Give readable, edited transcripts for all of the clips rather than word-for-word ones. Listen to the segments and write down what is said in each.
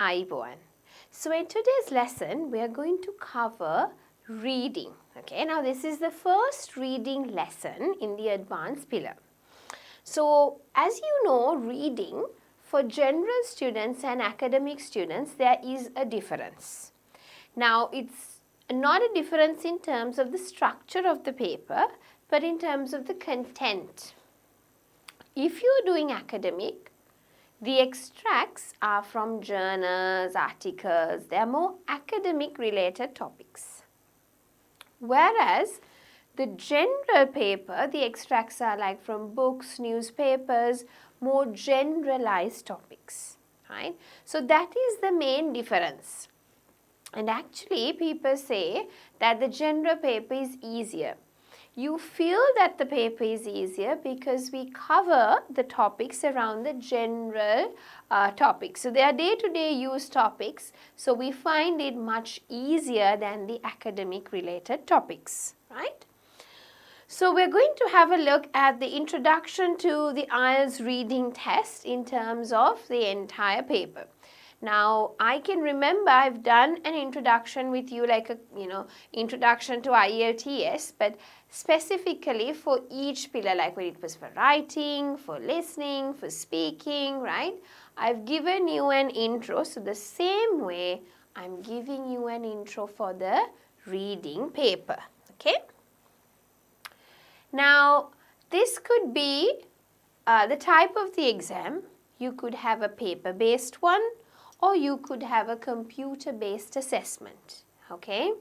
Aiboan. So in today's lesson, we are going to cover reading. Okay, now this is the first reading lesson in the advanced pillar. So as you know, reading for general students and academic students, there is a difference. Now it's not a difference in terms of the structure of the paper, but in terms of the content. If you are doing academic, the extracts are from journals, articles, they are more academic related topics. Whereas the general paper, the extracts are like from books, newspapers, more generalized topics, right? So that is the main difference. And actually people say that the general paper is easier. You feel that the paper is easier because we cover the topics around the general topics. So they are day-to-day use topics. So we find it much easier than the academic related topics, right? So we're going to have a look at the introduction to the IELTS reading test in terms of the entire paper. Now, I can remember I've done an introduction with you like a, introduction to IELTS, but specifically for each pillar, like when it was for writing, for listening, for speaking, right? I've given you an intro, so the same way I'm giving you an intro for the reading paper, okay? Now, this could be the type of the exam. You could have a paper-based one, or you could have a computer-based assessment, okay?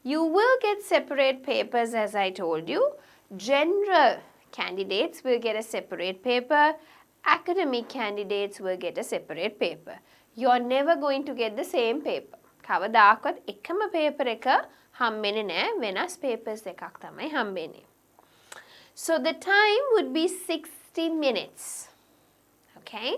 You will get separate papers as I told you. General candidates will get a separate paper. Academic candidates will get a separate paper. You're never going to get the same paper. කවදාකවත් එකම paper එක හම්බෙන්නේ නැහැ. වෙනස් papers එකක් තමයි හම්බෙන්නේ. So the time would be 60 minutes, okay?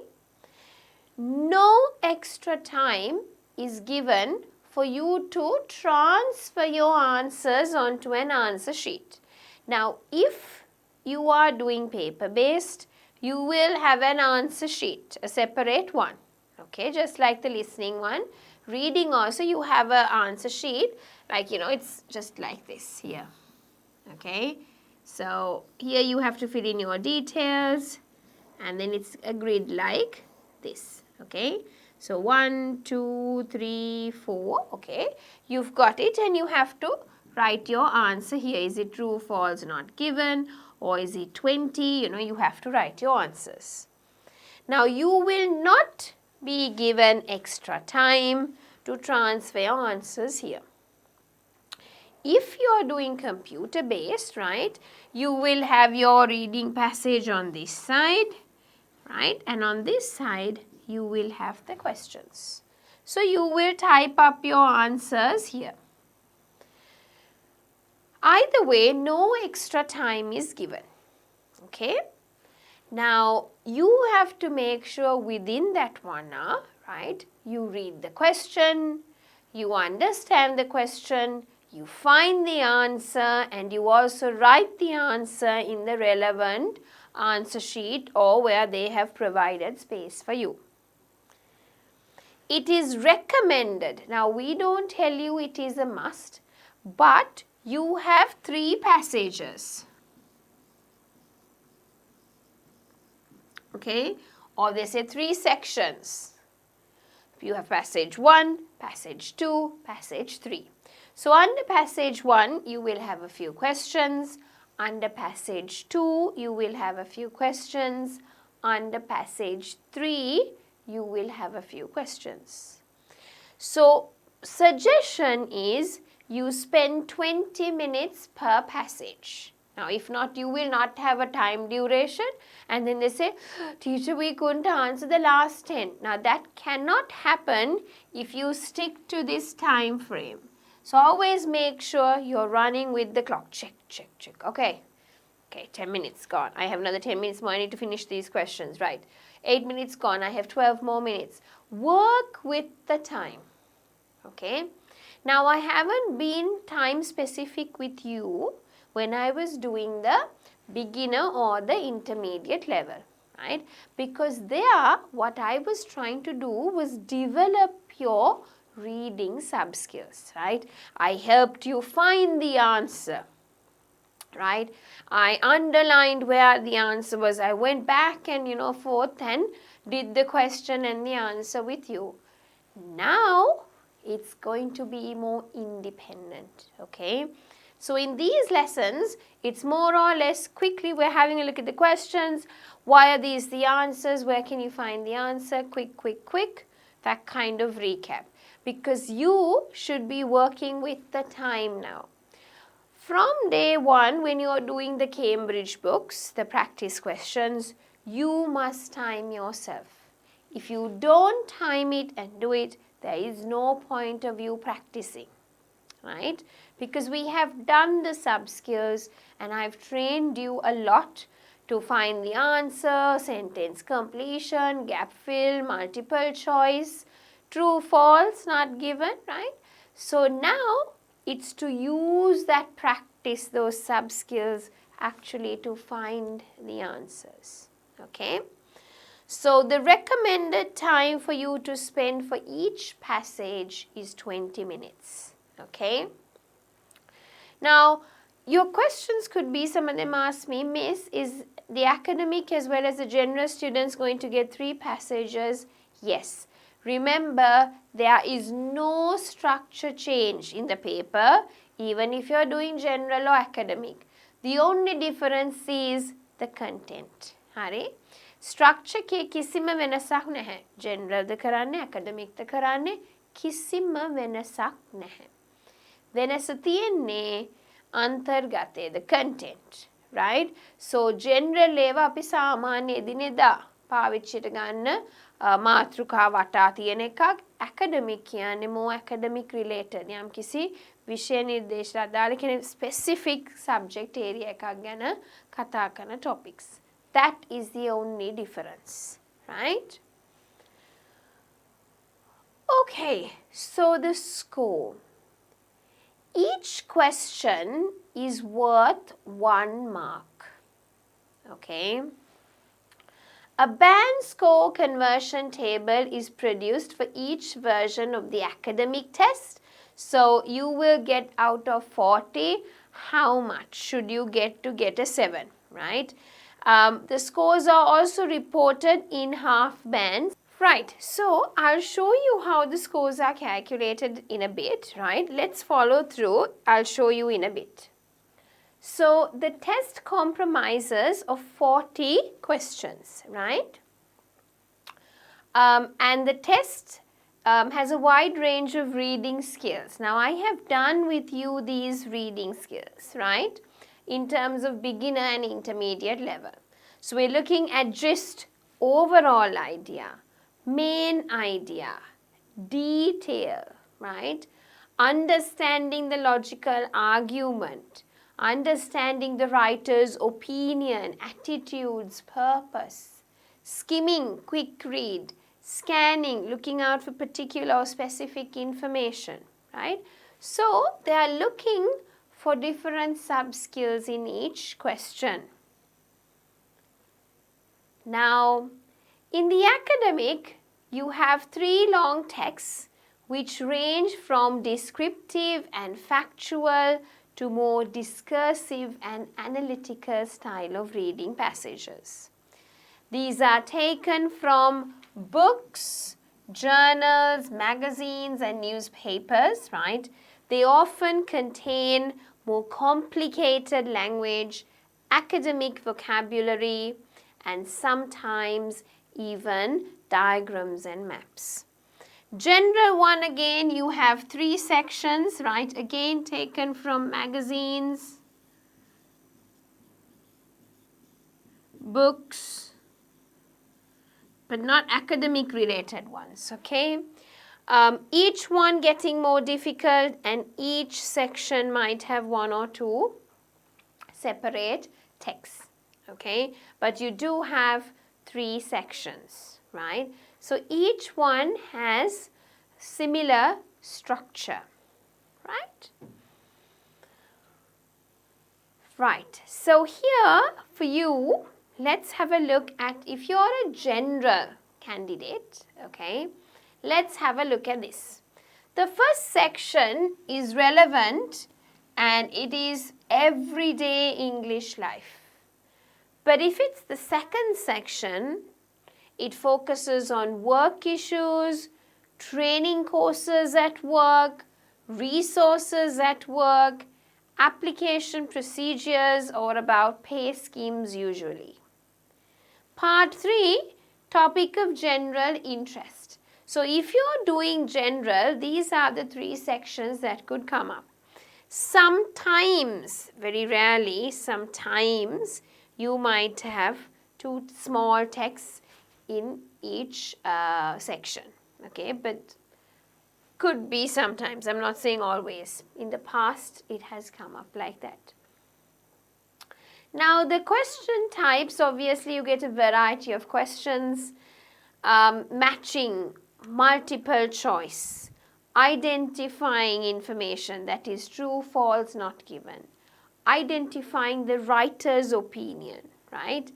No extra time is given for you to transfer your answers onto an answer sheet. Now, if you are doing paper-based, you will have an answer sheet, a separate one, okay? Just like the listening one. Reading also, you have an answer sheet, like, it's just like this here, okay? So, here you have to fill in your details, and then it's a grid like this. Okay, so 1, 2, 3, 4, okay, you've got it and you have to write your answer here. Is it true, false, not given, or is it 20? You have to write your answers. Now, you will not be given extra time to transfer your answers here. If you are doing computer based, right, you will have your reading passage on this side, right, and on this side, you will have the questions. So you will type up your answers here. Either way, no extra time is given. Okay? Now, you have to make sure within that 1 hour, right, you read the question, you understand the question, you find the answer, and you also write the answer in the relevant answer sheet or where they have provided space for you. It is recommended. Now, we don't tell you it is a must, but you have 3 passages. Okay? Or they say 3 sections. You have passage 1, passage 2, passage 3. So, under passage 1, you will have a few questions. Under passage 2, you will have a few questions. Under passage 3, you will have a few questions. So, suggestion is you spend 20 minutes per passage. Now, if not, you will not have a time duration. And then they say, teacher, we couldn't answer the last 10. Now, that cannot happen if you stick to this time frame. So, always make sure you're running with the clock. Check, check, check. Okay. Okay, 10 minutes gone. I have another 10 minutes more. I need to finish these questions, right? 8 minutes gone. I have 12 more minutes. Work with the time. Okay. Now, I haven't been time specific with you when I was doing the beginner or the intermediate level. right? Because there, what I was trying to do was develop your reading sub-skills, right? I helped you find the answer, right? I underlined where the answer was. I went back and, forth and did the question and the answer with you. Now, it's going to be more independent, okay? So, in these lessons, it's more or less quickly we're having a look at the questions. Why are these the answers? Where can you find the answer? Quick. That kind of recap. Because you should be working with the time now. From day one, when you are doing the Cambridge books, the practice questions, you must time yourself. If you don't time it and do it, there is no point of you practicing, right? Because we have done the sub-skills and I've trained you a lot to find the answer, sentence completion, gap fill, multiple choice, true, false, not given, right? So now it's to use that practice, those sub-skills actually to find the answers, okay? So the recommended time for you to spend for each passage is 20 minutes, okay? Now, your questions could be, some of them ask me, Miss, is the academic as well as the general students going to get 3 passages? Yes. Remember, there is no structure change in the paper, even if you are doing general or academic. The only difference is the content. Hari? Structure ke kisima venasak naha. General da karanne, academic da karanne, kisima venasak naha. Venasa tiyenne antargate, the content, right? So general leva api samanya edineda පාවිච්චියට ගන්න මාතෘකා වටා තියෙන එකක්. academic කියන්නේ more academic related යම් කිසි විෂය නිර්දේශ අදාළ කියන specific subject area එකක් ගැන කතා කරන topics. That is the only difference, right? Okay, so the score. Each question is worth 1 mark, okay? A band score conversion table is produced for each version of the academic test. So you will get out of 40, how much should you get to get a 7, right? The scores are also reported in half bands. Right, so I'll show you how the scores are calculated in a bit, right? Let's follow through. I'll show you in a bit. So the test compromises of 40 questions, right? And the test has a wide range of reading skills. Now I have done with you these reading skills, right? In terms of beginner and intermediate level. So we're looking at just overall idea, main idea, detail, right? Understanding the logical argument, understanding the writer's opinion, attitudes, purpose, skimming, quick read, scanning, looking out for particular or specific information, right? So they are looking for different sub-skills in each question. Now, in the academic, you have 3 long texts which range from descriptive and factual to more discursive and analytical style of reading passages. These are taken from books, journals, magazines and newspapers, right? They often contain more complicated language, academic vocabulary, and sometimes even diagrams and maps. General one, again, you have 3 sections, right? Again, taken from magazines, books, but not academic related ones, okay? Each one getting more difficult and each section might have 1 or 2 separate texts, okay? But you do have 3 sections, right? So each one has similar structure, right? Right, so here for you, let's have a look at if you're a general candidate, okay, let's have a look at this. The first section is relevant and it is everyday English life. But if it's the second section, it focuses on work issues, training courses at work, resources at work, application procedures, or about pay schemes usually. Part 3, topic of general interest. So if you're doing general, these are the 3 sections that could come up. Sometimes, very rarely, sometimes you might have 2 small texts in each section, okay, but could be sometimes, I'm not saying always. In the past, it has come up like that. Now, the question types, obviously you get a variety of questions, matching, multiple choice, identifying information that is true, false, not given, identifying the writer's opinion, right?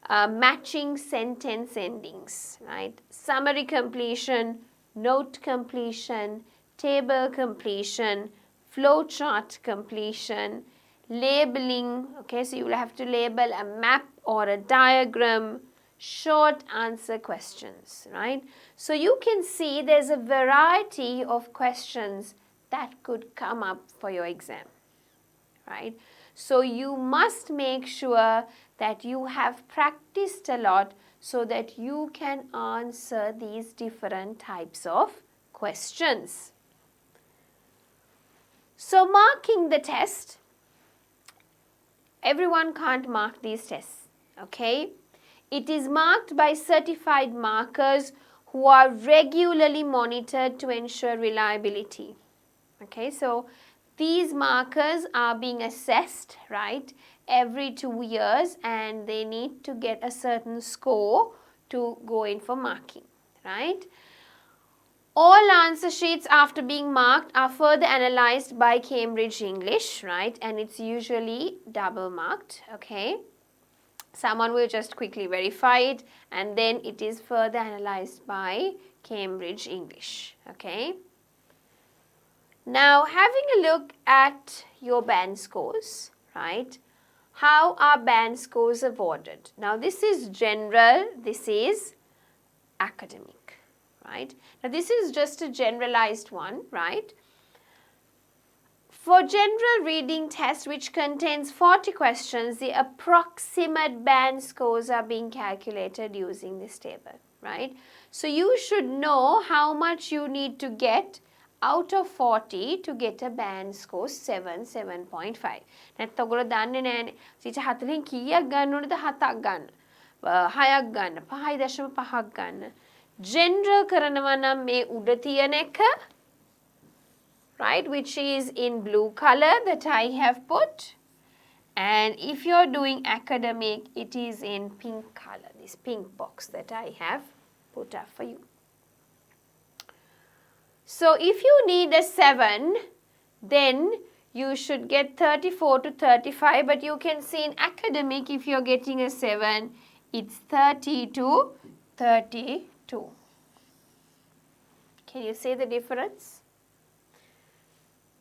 Matching sentence endings, right? Summary completion, note completion, table completion, flowchart completion, labeling, okay, so you will have to label a map or a diagram, short answer questions, right? So you can see there's a variety of questions that could come up for your exam, right? So you must make sure that you have practiced a lot so that you can answer these different types of questions. So marking the test, everyone can't mark these tests, okay? It is marked by certified markers who are regularly monitored to ensure reliability, okay? So these markers are being assessed, right, every 2 years, and they need to get a certain score to go in for marking, right? All answer sheets after being marked are further analyzed by Cambridge English, right, and it's usually double marked, okay? Someone will just quickly verify it and then it is further analyzed by Cambridge English, okay? Now, having a look at your band scores, right? How are band scores awarded? Now, this is general, this is academic, right? Now, this is just a generalized one, right? For general reading test, which contains 40 questions, the approximate band scores are being calculated using this table, right? So, you should know how much you need to get out of 40 to get a band score 7, 7.5. නැත්නම් ඔයගොල්ලෝ දන්නේ නැහනේ. 40න් කීයක් ගන්න ඕනද? 7ක් ගන්න. 6ක් ගන්න. 5.5ක් ගන්න. General කරනවා නම් මේ උඩ තියෙන එක, right, which is in blue color that I have put. And if you're doing academic, it is in pink color, this pink box that I have put up for you. So if you need a 7, then you should get 34 to 35, but you can see in academic, if you're getting a 7, it's 30 to 32. Can you see the difference?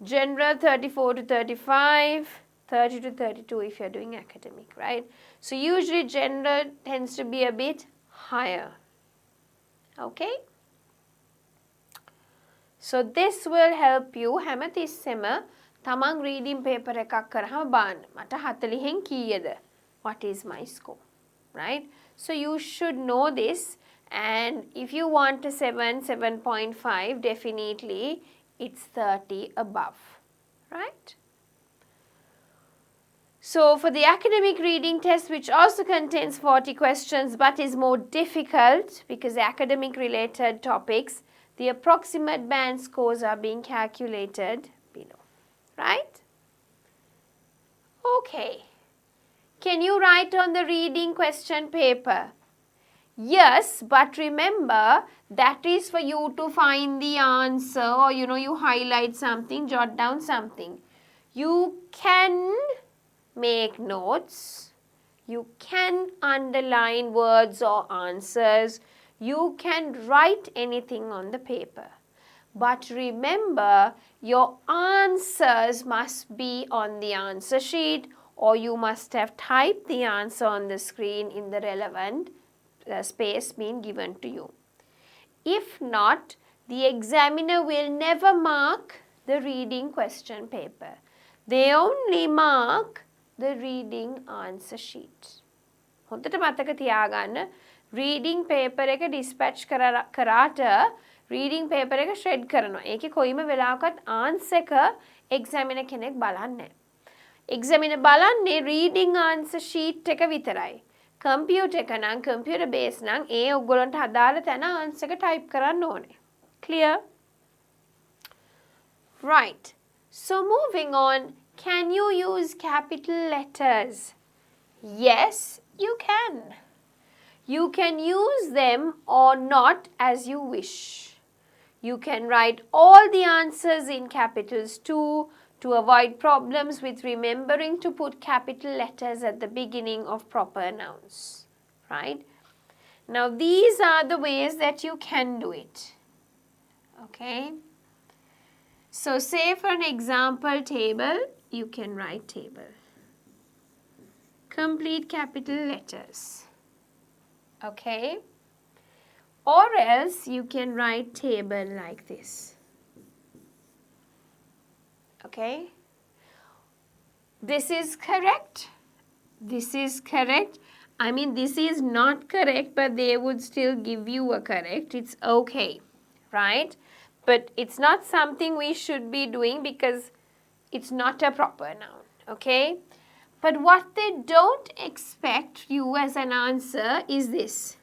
General 34 to 35, 30 to 32 if you're doing academic, right? So usually general tends to be a bit higher, okay? So this will help you හැමතිස්සෙම තමන් reading paper එකක් කරාම බලන්න මට 40න් කීයද? What is my score, right? So you should know this, and if you want a 7, 7.5, definitely it's 30 above, right? So for the academic reading test, which also contains 40 questions but is more difficult because academic related topics, the approximate band scores are being calculated below, right? Okay. Can you write on the reading question paper? Yes, but remember that is for you to find the answer, or you highlight something, jot down something. You can make notes, You can underline words or answers. You can write anything on the paper. But remember, your answers must be on the answer sheet, or you must have typed the answer on the screen in the relevant space being given to you. If not, the examiner will never mark the reading question paper. They only mark the reading answer sheet. හොඳට මතක තියාගන්න reading paper එක dispatch කරාට reading paper එක shred කරනවා. ඒකේ කොයිම වෙලාවකත් answer එක examiner කෙනෙක් බලන්නේ නැහැ. examiner බලන්නේ reading answer sheet එක විතරයි. computer එක නම් computer base නම් ඒ ඔයගොල්ලන්ට අදාළ තැන answer එක type කරන්න ඕනේ. Clear? Right. So moving on, can you use capital letters? Yes, you can. You can use them or not as you wish. You can write all the answers in capitals too, to avoid problems with remembering to put capital letters at the beginning of proper nouns. Right? Now these are the ways that you can do it. Okay? So say for an example table, you can write table. Complete capital letters. Okay? Or else you can write table like this. Okay? This is correct. This is correct. I mean, this is not correct, but they would still give you a correct. It's okay, right? But it's not something we should be doing because it's not a proper noun, okay? But what they don't expect you as an answer is this.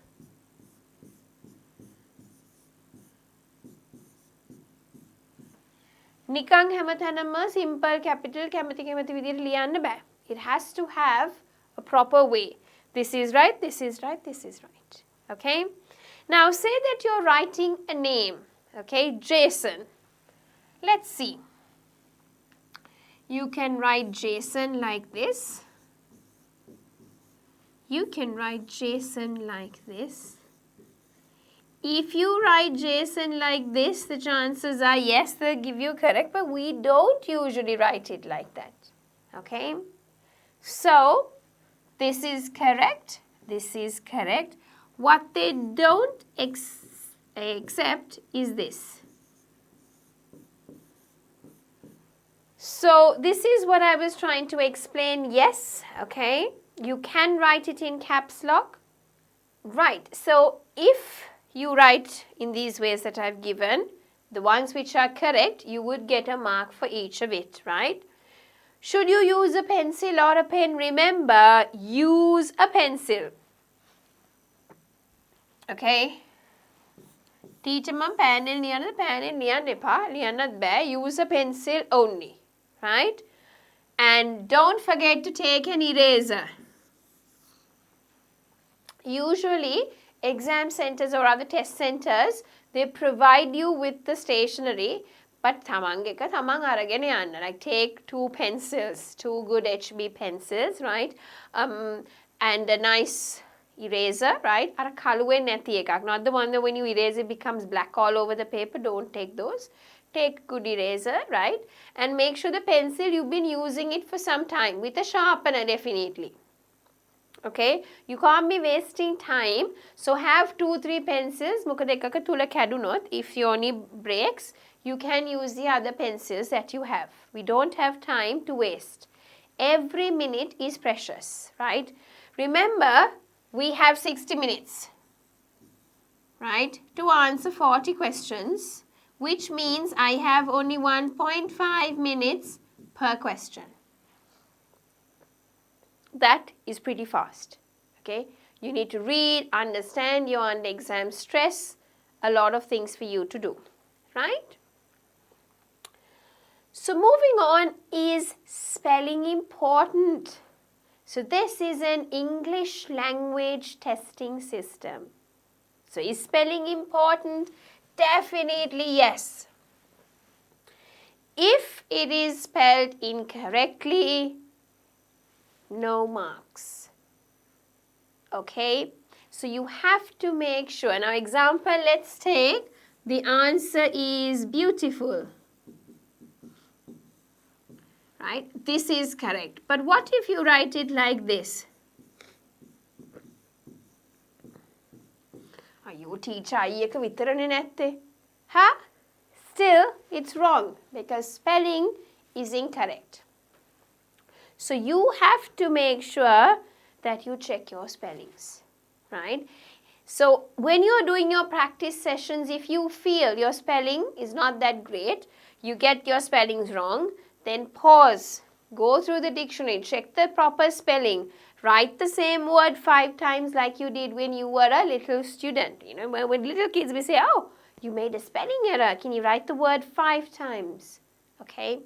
නිකං හැමතැනම simple capital කැමති විදිහට ලියන්න බෑ. It has to have a proper way. This is right, this is right, this is right. Okay? Now say that you're writing a name. Okay, Jason. Let's see. You can write Jason like this. You can write Jason like this. If you write Jason like this, the chances are yes, they'll give you correct, but we don't usually write it like that. Okay? So, this is correct. This is correct. What they don't accept is this. So, this is what I was trying to explain. Yes, okay? You can write it in caps lock. Right. So, if you write in these ways that I've given, the ones which are correct, you would get a mark for each of it, right? Should you use a pencil or a pen? Remember, use a pencil. Okay? Teacher mum pen ලියන්න එපා. ලියන්නත් බෑ. Use a pencil only, right? And don't forget to take an eraser. Usually, exam centers or other test centers, they provide you with the stationery, but තමන් අරගෙන යන්න. Like take 2 pencils, 2 good HB pencils, right? And a nice eraser, right? අර කළුවෙන් නැති එකක්. Not the one that when you erase it becomes black all over the paper. Don't take those. Take good eraser, right? And make sure the pencil, you've been using it for some time with a sharpener definitely. Okay, you can't be wasting time. So have 2-3 pencils. මොකද එකක තුල කැඩුනොත්, if your knee breaks, you can use the other pencils that you have. We don't have time to waste. Every minute is precious, right? Remember, we have 60 minutes, right, to answer 40 questions, which means I have only 1.5 minutes per question. That is pretty fast, okay? You need to read, understand, you're under exam stress, a lot of things for you to do, right? So moving on, is spelling important? So this is an English language testing system. So is spelling important? Definitely yes. If it is spelled incorrectly, no marks. Okay, so you have to make sure. Now example, let's take the answer is beautiful. Right, this is correct. But what if you write it like this? අයෝ teacher අයියක විතරනේ නැත්තේ. Huh? Still, it's wrong because spelling is incorrect. So you have to make sure that you check your spellings, right? So when you're doing your practice sessions, if you feel your spelling is not that great, you get your spellings wrong, then pause, go through the dictionary, check the proper spelling, write the same word 5 times like you did when you were a little student. You know, when little kids we say, oh, you made a spelling error, can you write the word 5 times? Okay,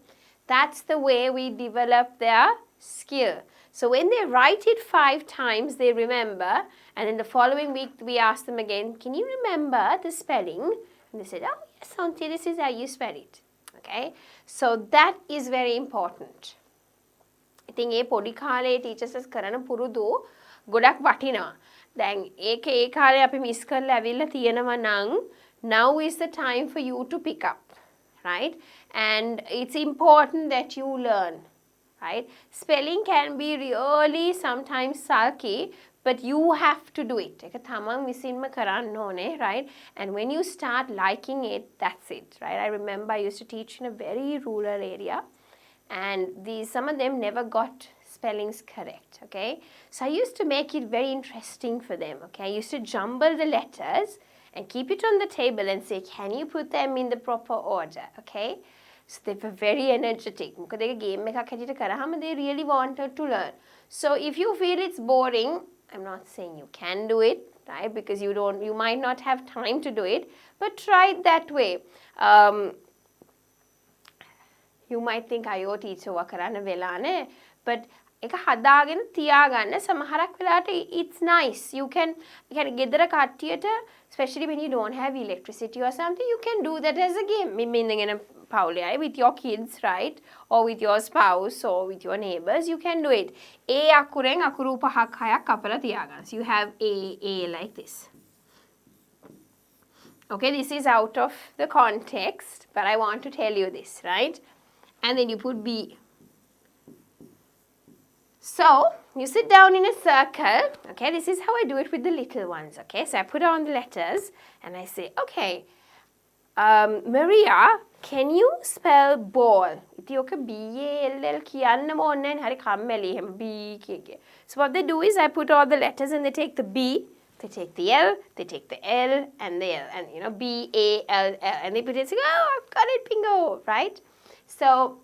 that's the way we develop their skill. So when they write it 5 times, they remember, and then the following week we ask them again, can you remember the spelling? And they said, oh yes auntie, this is how you spell it. Okay, so that is very important. ඉතින් ඒ පොඩි කාලේ teachers කරන පුරුදු ගොඩක් වටිනවා. දැන් ඒක ඒ කාලේ අපි මිස් කරලා ඇවිල්ලා තියෙනවා නම් now is the time for you to pick up, right? And it's important that you learn, right? Spelling can be really sometimes sulky, but you have to do it. ඒක තමන් විසින්ම කරන්න ඕනේ, right? And when you start liking it, that's it, right? I remember I used to teach in a very rural area, and some of them never got spellings correct, okay? So I used to make it very interesting for them, okay? I used to jumble the letters and keep it on the table and say, can you put them in the proper order, okay? So they were very energetic. They really wanted to learn. So if you feel it's boring, I'm not saying you can do it, right? Because you might not have time to do it, but try it that way. You might think අයෝ teacher කරන්න වෙලානේ, but එක හදාගෙන තියාගන්න සමහරක් වෙලාවට it's nice. You can ගෙදර කට්ටියට, especially when you don't have electricity or something, you can do that as a game. මෙන්න පවුලේ අය with your kids, right? Or with your spouse or with your neighbors, you can do it. ඒ අකුරෙන් අකුරු 5ක් 6ක් කපලා තියාගන්න. So you have A like this. Okay, this is out of the context, but I want to tell you this, right? And then you put B. So, you sit down in a circle, okay, this is how I do it with the little ones, okay, so I put on the letters and I say, okay, Maria, can you spell ball? B-A-L-L කියන්න ඕනේ හරි කම්මැලි එහෙම B. So what they do is I put all the letters and they take the B, they take the L, they take the L and the L, and you know, B-A-L-L, and they put it and say, oh, I've got it, bingo, right? So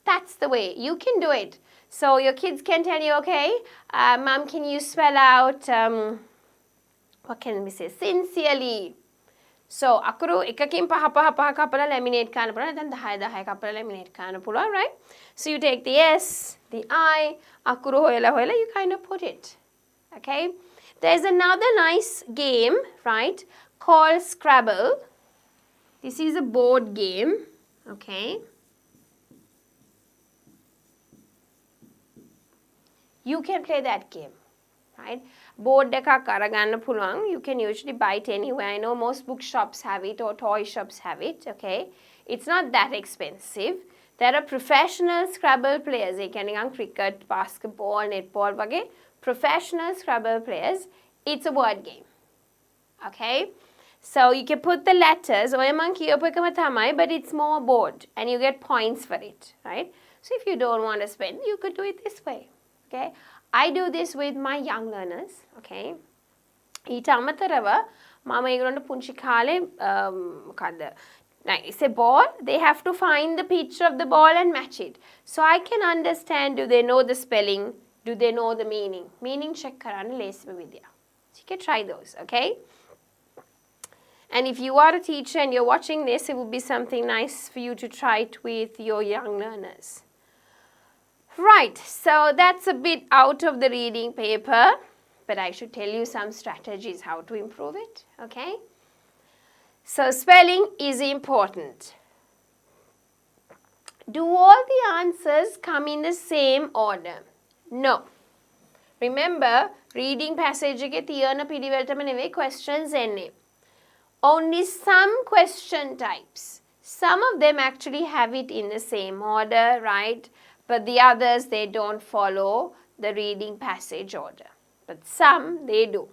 that's the way. You can do it. So your kids can tell you, okay, Mom, can you spell out, what can we say, sincerely? So, akuru ekakin paha kapala laminate kana pula, then dahai kapala laminate kana pula, right? So you take the S, the I, akuru hoela, you kind of put it. Okay? There's another nice game, right, called Scrabble. This is a board game, okay? You can play that game, right? Board එකක් අරගන්න පුළුවන්. You can usually buy it anywhere. I know most bookshops have it or toy shops have it, okay? It's not that expensive. There are professional Scrabble players. ඒ කියන්නේ නිකන් cricket, basketball, netball වගේ professional Scrabble players. It's a word game, okay? So you can put the letters, ඔය මං කියපු එකම තමයි, but it's more board and you get points for it, right? So if you don't want to spend, you could do it this way. Okay, I do this with my young learners, okay? ඊට අමතරව මම ඒගොල්ලන්ට පුංචි කාලේ මොකද්ද? It's a ball, they have to find the picture of the ball and match it. So I can understand, do they know the spelling? Do they know the meaning? Meaning check කරන්න ලේසිම විදිය. So you can try those, okay? And if you are a teacher and you're watching this, it would be something nice for you to try it with your young learners. Right, so that's a bit out of the reading paper, but I should tell you some strategies how to improve it, okay? So spelling is important. Do all the answers come in the same order? No. Remember, reading passage එකේ තියෙන පිළිවෙලටම නෙවෙයි questions එන්නේ. Only some question types. Some of them actually have it in the same order, right? But the others, they don't follow the reading passage order. But some, they do.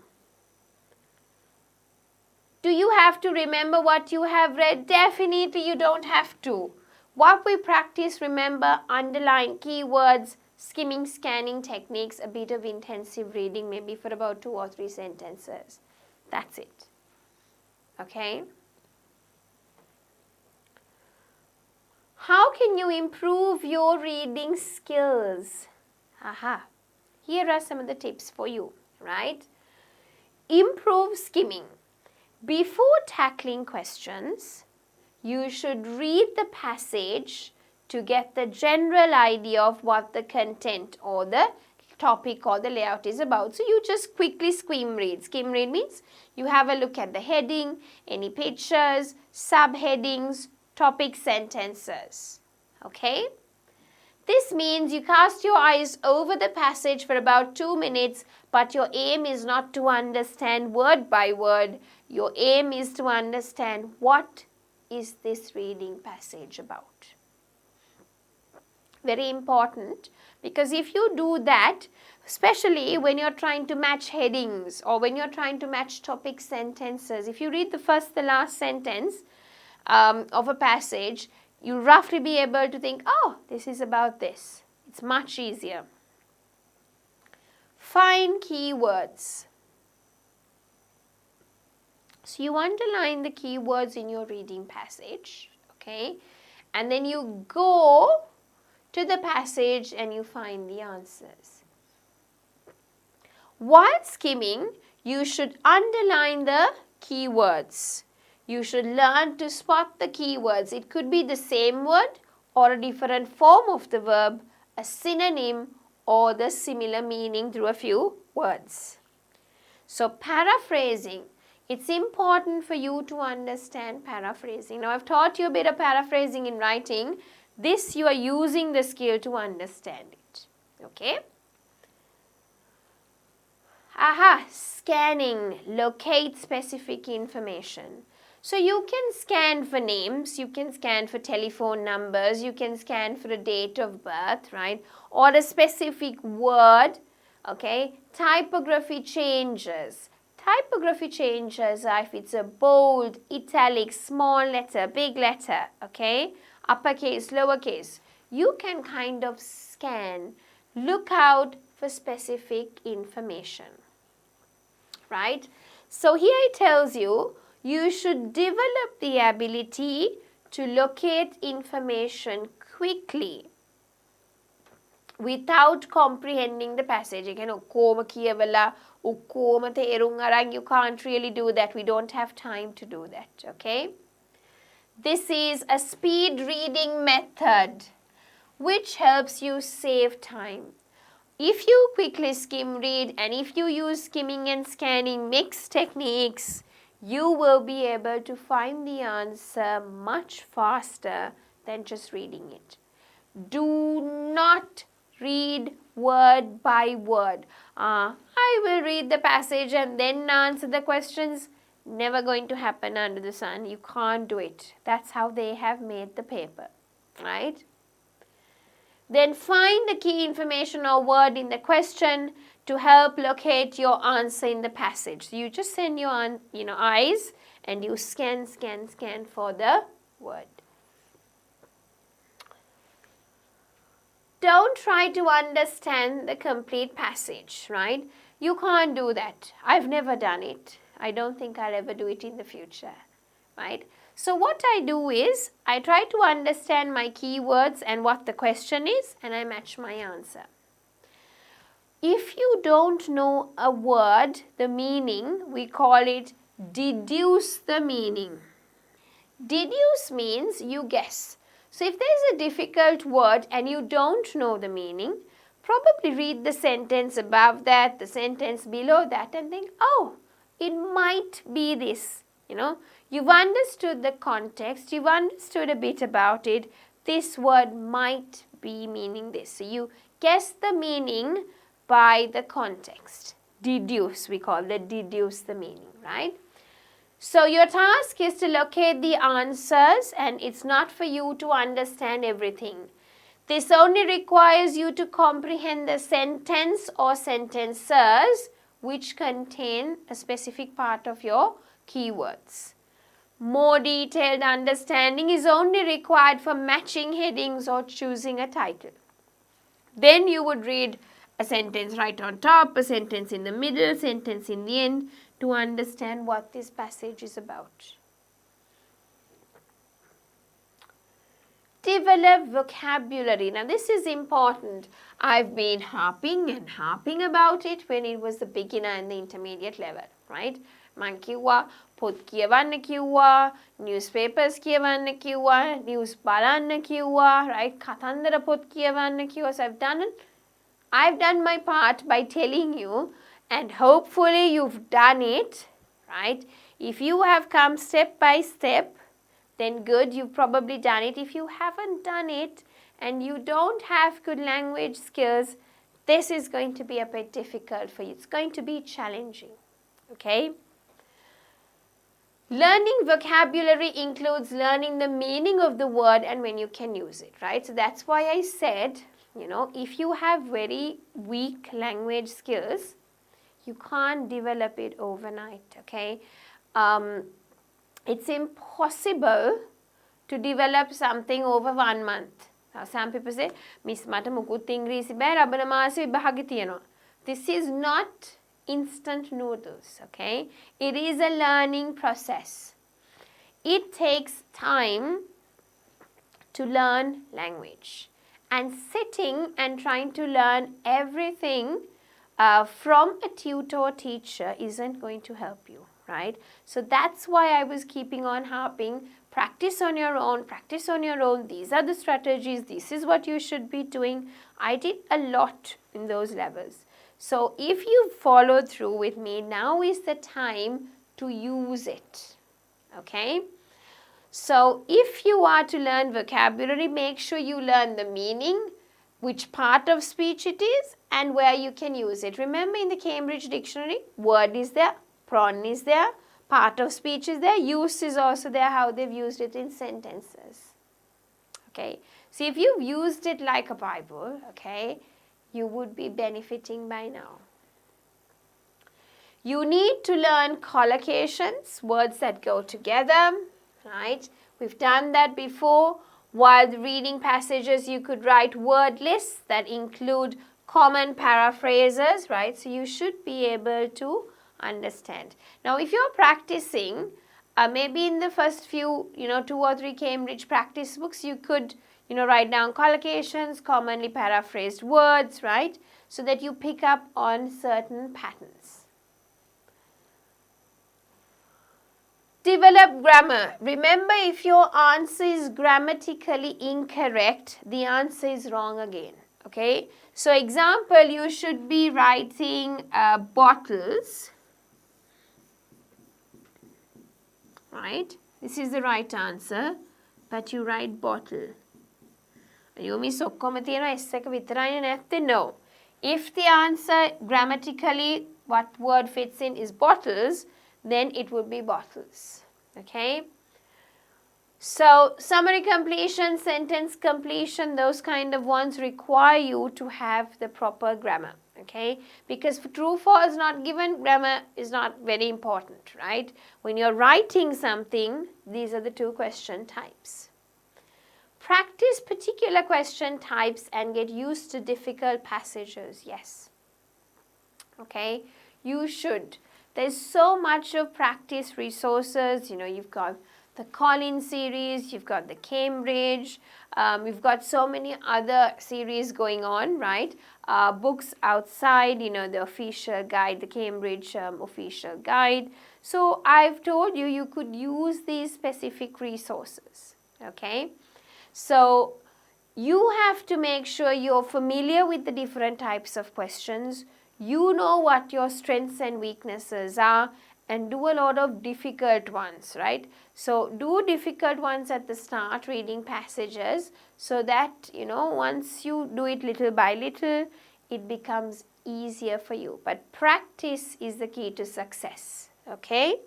Do you have to remember what you have read? Definitely you don't have to. What we practice, remember, underline keywords, skimming, scanning techniques, a bit of intensive reading, maybe for about 2 or 3 sentences. That's it. Okay? How can you improve your reading skills? Aha. Here are some of the tips for you, right? Improve skimming. Before tackling questions, you should read the passage to get the general idea of what the content or the topic or the layout is about. So you just quickly skim read. Skim read means you have a look at the heading, any pictures, subheadings, topic sentences. Okay? This means you cast your eyes over the passage for about 2 minutes, but your aim is not to understand word by word. Your aim is to understand what is this reading passage about. Very important, because if you do that, especially when you're trying to match headings or when you're trying to match topic sentences, if you read the first, the last sentence of a passage, you roughly be able to think, oh, this is about this. It's much easier. Find keywords. So you underline the keywords in your reading passage, okay? And then you go to the passage and you find the answers. While skimming, you should underline the keywords. You should learn to spot the keywords. It could be the same word or a different form of the verb, a synonym or the similar meaning through a few words. So paraphrasing. It's important for you to understand paraphrasing. Now I've taught you a bit of paraphrasing in writing. This you are using the skill to understand it. Okay? Aha, scanning, locate specific information. So you can scan for names, you can scan for telephone numbers, you can scan for a date of birth, right? Or a specific word, okay? Typography changes. Typography changes are if it's a bold, italic, small letter, big letter, okay? Uppercase, lowercase. You can kind of scan, look out for specific information, right? So here it tells you, you should develop the ability to locate information quickly without comprehending the passage. Again, you can't really do that. We don't have time to do that, okay? This is a speed reading method which helps you save time. If you quickly skim read and if you use skimming and scanning mixed techniques, you will be able to find the answer much faster than just reading it. Do not read word by word. I will read the passage and then answer the questions. Never going to happen under the sun. You can't do it. That's how they have made the paper, right? Then find the key information or word in the question to help locate your answer in the passage. So you just send your eyes and you scan for the word. Don't try to understand the complete passage, right? You can't do that. I've never done it. I don't think I'll ever do it in the future, right? So what I do is, I try to understand my keywords and what the question is, and I match my answer. If you don't know a word, the meaning, we call it deduce the meaning. Deduce means you guess. So if there's a difficult word and you don't know the meaning, probably read the sentence above that, the sentence below that, and think, oh, it might be this, You've understood the context, you've understood a bit about it, this word might be meaning this. So you guess the meaning by the context. Deduce, we call that, deduce the meaning, right? So your task is to locate the answers, and it's not for you to understand everything. This only requires you to comprehend the sentence or sentences which contain a specific part of your keywords. More detailed understanding is only required for matching headings or choosing a title. Then you would read a sentence right on top, a sentence in the middle, sentence in the end to understand what this passage is about. Develop vocabulary. Now this is important. I've been harping and harping about it when it was the beginner and the intermediate level, right? Man කිව්වා පොත් කියවන්න කිව්වා, newspapers කියවන්න කිව්වා, news බලන්න කිව්වා, right? කතන්දර පොත් කියවන්න කිව්වා. So I've done my part by telling you, and hopefully you've done it, right? If you have come step by step, then good, you've probably done it. If you haven't done it and you don't have good language skills, this is going to be a bit difficult for you. It's going to be challenging, okay? Learning vocabulary includes learning the meaning of the word and when you can use it, right? So that's why I said, if you have very weak language skills, you can't develop it overnight, okay? It's impossible to develop something over 1 month. Now, some people say, Miss Mata mukut Ingrisi bæ rabana මාසෙ විභාගෙ තියෙනවා. This is not instant noodles, okay? It is a learning process. It takes time to learn language. And sitting and trying to learn everything from a tutor or teacher isn't going to help you, right? So that's why I was keeping on harping, practice on your own, practice on your own. These are the strategies. This is what you should be doing. I did a lot in those levels. So if you follow through with me, now is the time to use it, okay? So if you are to learn vocabulary, make sure you learn the meaning, which part of speech it is, and where you can use it. Remember, in the Cambridge Dictionary, word is there, pronoun is there, part of speech is there, use is also there, how they've used it in sentences. Okay, so if you've used it like a Bible, okay, you would be benefiting by now. You need to learn collocations, words that go together, right? We've done that before. While reading passages, you could write word lists that include common paraphrases, right? So you should be able to understand. Now, if you're practicing, maybe in the first few, 2 or 3 Cambridge practice books, you could, write down collocations, commonly paraphrased words, right? So that you pick up on certain patterns. Develop grammar. Remember, if your answer is grammatically incorrect, the answer is wrong again, okay? So, example, you should be writing bottles, right? This is the right answer, but you write bottle. You miss ඔක්කොම තියෙනවා S එක විතරයිනේ නැත්තේ? No. If the answer grammatically, what word fits in is bottles, then it would be bottles, okay? So, summary completion, sentence completion, those kind of ones require you to have the proper grammar, okay? Because true, false not given, grammar is not very important, right? When you're writing something, these are the 2 question types. Practice particular question types and get used to difficult passages, yes. Okay, you should. There's so much of practice resources, you've got the Collins series, you've got the Cambridge, you've got so many other series going on, right? Books outside, the official guide, the Cambridge official guide. So I've told you, you could use these specific resources, okay? So you have to make sure you're familiar with the different types of questions. You know what your strengths and weaknesses are, and do a lot of difficult ones, right? So do difficult ones at the start, reading passages, so that, once you do it little by little, it becomes easier for you. But practice is the key to success, okay?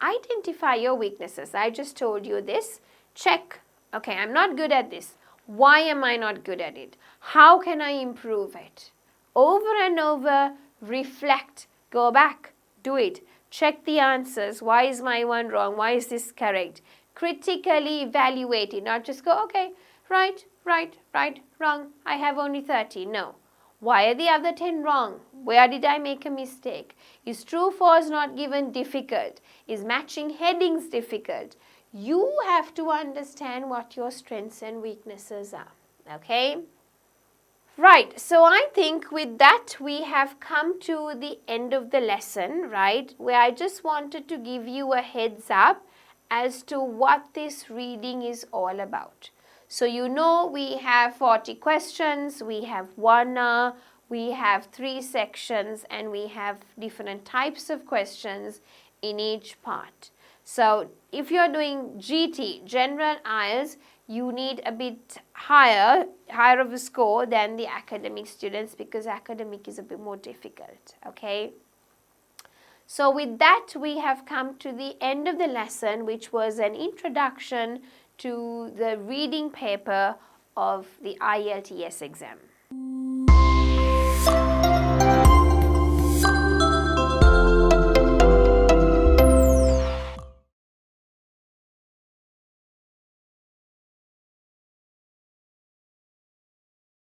Identify your weaknesses. I just told you this. Check, okay, I'm not good at this. Why am I not good at it? How can I improve it? Over and over, reflect, go back, do it. Check the answers. Why is my one wrong? Why is this correct? Critically evaluate it, not just go, okay, right, wrong. I have only 30. No. Why are the other 10 wrong? Where did I make a mistake? Is true, false not given difficult? Is matching headings difficult? You have to understand what your strengths and weaknesses are. Okay? Right, so I think with that we have come to the end of the lesson, right, where I just wanted to give you a heads up as to what this reading is all about. So you know we have 40 questions, we have 1 hour, we have 3 sections, and we have different types of questions in each part. So if you're doing GT, General IELTS, you need a bit higher of a score than the academic students, because academic is a bit more difficult, okay? So with that, we have come to the end of the lesson, which was an introduction to the reading paper of the IELTS exam.